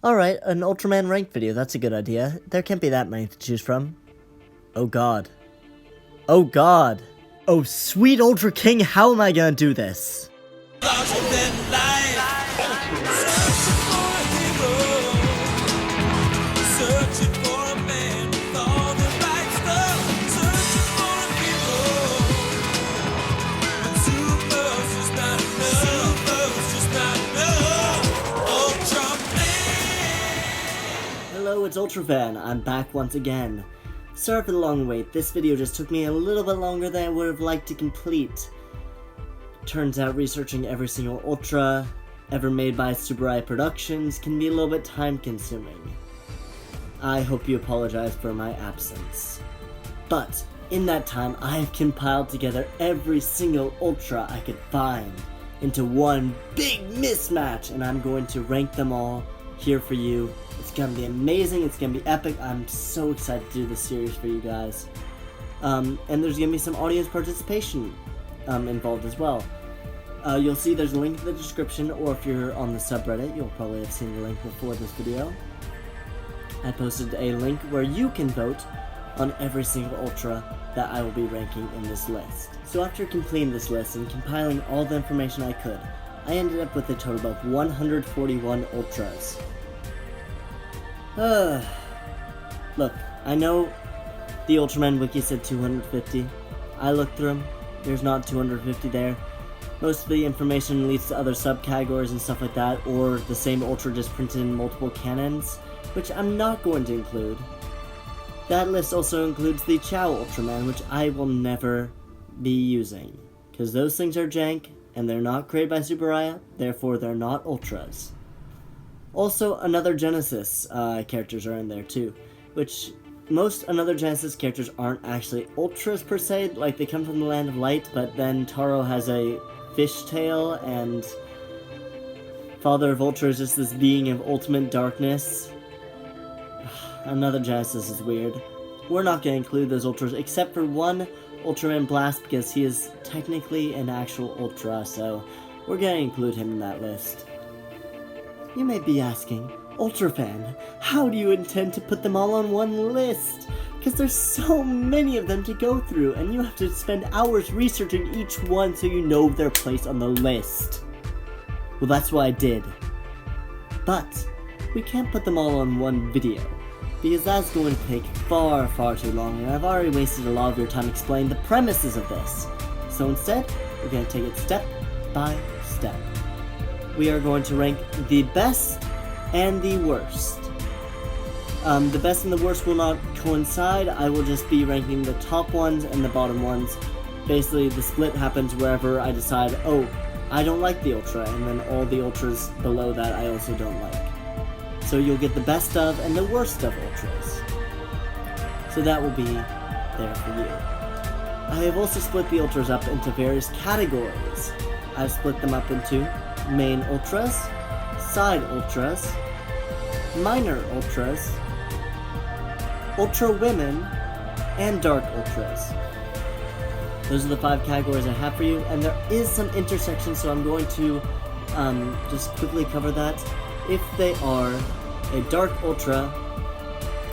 Alright, an Ultraman ranked video, that's a good idea. There can't be that many to choose from. Oh god. Oh god. Oh sweet Ultra King, how am I gonna do this? Hello, it's Ultrafan. I'm back once again. Sorry for the long wait. This video just took me a little bit longer than I would have liked to complete. Turns out researching every single Ultra ever made by Tsuburaya Productions can be a little bit time consuming. I hope you apologize for my absence. But in that time, I have compiled together every single Ultra I could find into one big mismatch, and I'm going to rank them all here for you. It's gonna be amazing, it's gonna be epic. I'm so excited to do this series for you guys. And there's gonna be some audience participation involved as well. You'll see there's a link in the description, or if you're on the subreddit, you'll probably have seen the link before this video. I posted a link where you can vote on every single Ultra that I will be ranking in this list. So after completing this list and compiling all the information I could, I ended up with a total of 141 Ultras. Look, I know the Ultraman wiki said 250. I looked through them. There's not 250 there. Most of the information leads to other subcategories and stuff like that, or the same Ultra just printed in multiple canons, which I'm not going to include. That list also includes the Chao Ultraman, which I will never be using, because those things are jank, and they're not created by Tsuburaya, therefore they're not Ultras. Also, Another Genesis characters are in there too, which most Another Genesis characters aren't actually Ultras per se, like they come from the Land of Light, but then Taro has a fishtail, and Father of Ultra is just this being of ultimate darkness. Another Genesis is weird. We're not going to include those Ultras, except for one Ultraman Blast, because he is technically an actual Ultra, so we're going to include him in that list. You may be asking, Ultrafan, how do you intend to put them all on one list? Because there's so many of them to go through, and you have to spend hours researching each one so you know their place on the list. Well, that's what I did. But we can't put them all on one video, because that's going to take far, far too long, and I've already wasted a lot of your time explaining the premises of this. So instead, we're going to take it step by step. We are going to rank the best and the worst. The best and the worst will not coincide. I will just be ranking the top ones and the bottom ones. Basically, the split happens wherever I decide, oh, I don't like the Ultra, and then all the Ultras below that I also don't like. So you'll get the best of and the worst of Ultras. So that will be there for you. I have also split the Ultras up into various categories. I've split them up into main Ultras, side Ultras, minor Ultras, Ultra Women, and Dark Ultras. Those are the 5 categories I have for you, and there is some intersection, so I'm going to just quickly cover that. If they are a Dark Ultra,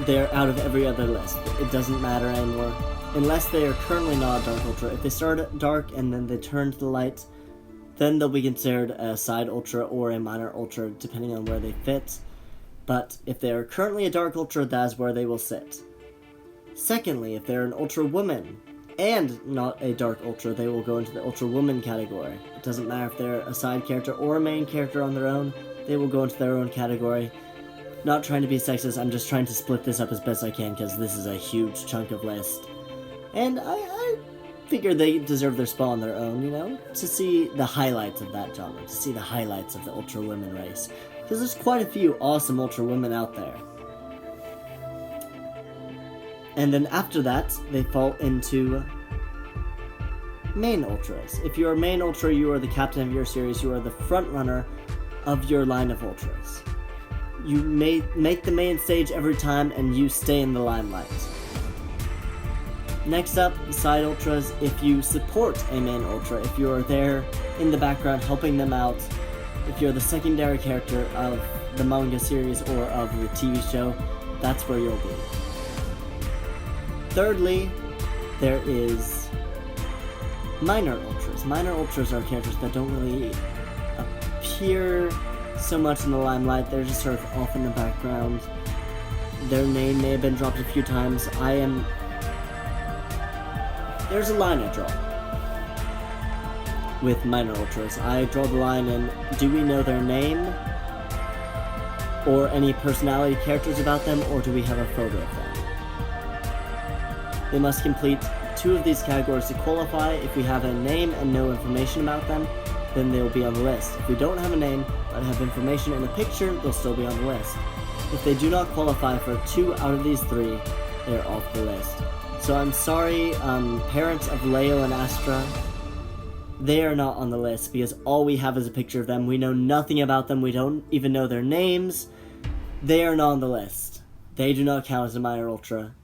they're out of every other list. It doesn't matter anymore, unless they are currently not a Dark Ultra. If they start dark and then they turn to the light, then they'll be considered a side Ultra or a minor Ultra, depending on where they fit. But if they are currently a Dark Ultra, that is where they will sit. Secondly, if they're an Ultra Woman and not a Dark Ultra, they will go into the Ultra Woman category. It doesn't matter if they're a side character or a main character on their own, they will go into their own category. Not trying to be sexist, I'm just trying to split this up as best I can, because this is a huge chunk of list. And I figure they deserve their spot on their own, you know? To see the highlights of that genre, to see the highlights of the Ultra Women race. Because there's quite a few awesome Ultra Women out there. And then after that, they fall into main Ultras. If you're a main Ultra, you are the captain of your series, you are the front runner of your line of Ultras. You may make the main stage every time, and you stay in the limelight. Next up, side Ultras, if you support a main Ultra, if you are there in the background helping them out, if you're the secondary character of the manga series or of the TV show, that's where you'll be. Thirdly, there is minor ultras. Minor ultras are characters that don't really appear so much in the limelight. They're just sort of off in the background. Their name may have been dropped a few times. There's a line I draw with minor ultras. I draw the line in, do we know their name or any personality characters about them, or do we have a photo of them? They must complete 2 of these categories to qualify. If we have a name and no information about them, then they will be on the list. If we don't have a name but have information in a picture, they'll still be on the list. If they do not qualify for 2 out of these 3, they're off the list. So I'm sorry, parents of Leo and Astra, they are not on the list because all we have is a picture of them. We know nothing about them. We don't even know their names. They are not on the list. They do not count as a minor ultra.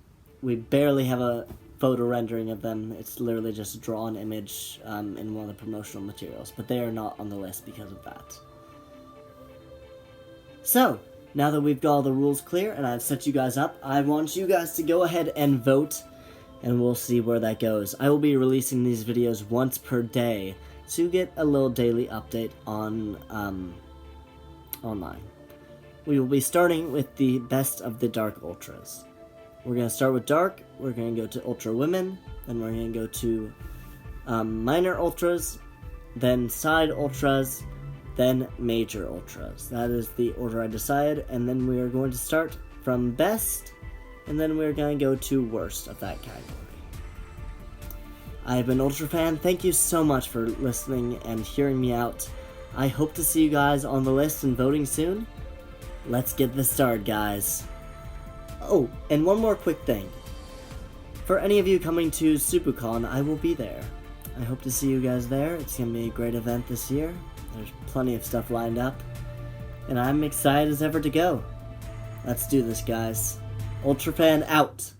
We barely have a photo rendering of them. It's literally just a drawn image in one of the promotional materials, but they are not on the list because of that. So, now that we've got all the rules clear and I've set you guys up, I want you guys to go ahead and vote, and we'll see where that goes. I will be releasing these videos once per day to get a little daily update on online. We will be starting with the best of the Dark Ultras. We're going to start with Dark, we're going to go to Ultra Women, then we're going to go to Minor Ultras, then Side Ultras, then Major Ultras. That is the order I decided, and then we are going to start from Best, and then we're going to go to Worst of that category. I have been Ultra Fan. Thank you so much for listening and hearing me out. I hope to see you guys on the list and voting soon. Let's get this started, guys. Oh, and one more quick thing. For any of you coming to SupuCon, I will be there. I hope to see you guys there. It's going to be a great event this year. There's plenty of stuff lined up. And I'm excited as ever to go. Let's do this, guys. Ultra Fan out.